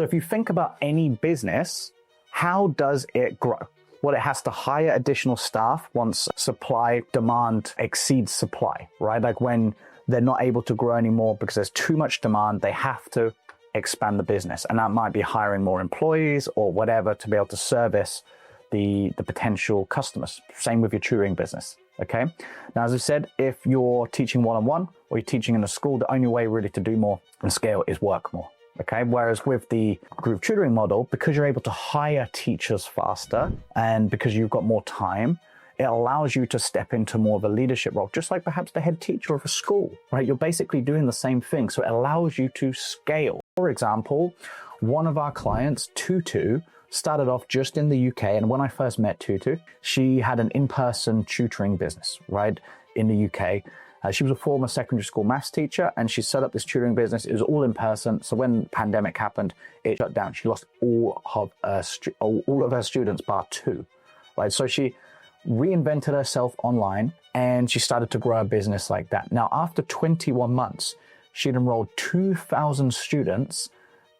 So if you think about any business, how does it grow? Well, it has to hire additional staff once supply demand exceeds supply, right? Like when they're not able to grow anymore because there's too much demand, they have to expand the business. And that might be hiring more employees or whatever to be able to service the potential customers. Same with your tutoring business, okay? Now, as I said, if you're teaching one-on-one or you're teaching in a school, the only way really to do more and scale is work more. Okay, whereas with the group tutoring model, because you're able to hire teachers faster and because you've got more time, it allows you to step into more of a leadership role, just like perhaps the head teacher of a school, right? You're basically doing the same thing. So it allows you to scale. For example, one of our clients, Tutor, started off just in the UK. And when I first met Tutor, she had an in-person tutoring business, right, in the UK. She was a former secondary school maths teacher and she set up this tutoring business. It was all in person. So when the pandemic happened, it shut down. She lost all of her students bar 2, right? So she reinvented herself online and she started to grow a business like that. Now, after 21 months, she'd enrolled 2,000 students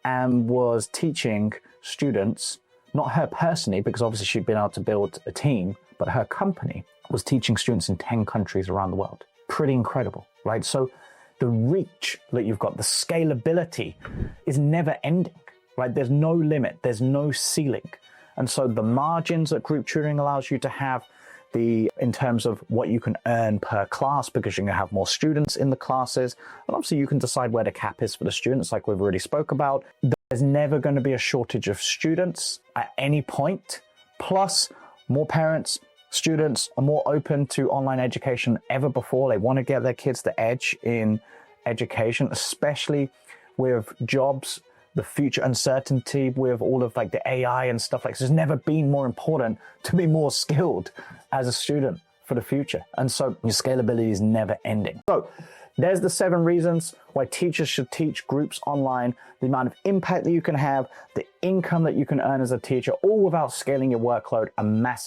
and was teaching students, not her personally, because obviously she'd been able to build a team, but her company was teaching students in 10 countries around the world. Pretty incredible, right? So the reach that you've got, the scalability is never ending, right? There's no limit, there's no ceiling. And so the margins that group tutoring allows you to have in terms of what you can earn per class, because you're gonna have more students in the classes. And obviously you can decide where the cap is for the students, like we've already spoke about. There's never gonna be a shortage of students at any point. Plus, more parents, students are more open to online education than ever before. They want to get their kids the edge in education, especially with jobs, the future uncertainty with all of like the AI and stuff like this. It's never been more important to be more skilled as a student for the future. And so your scalability is never ending. So there's the 7 reasons why teachers should teach groups online, the amount of impact that you can have, the income that you can earn as a teacher, all without scaling your workload a massive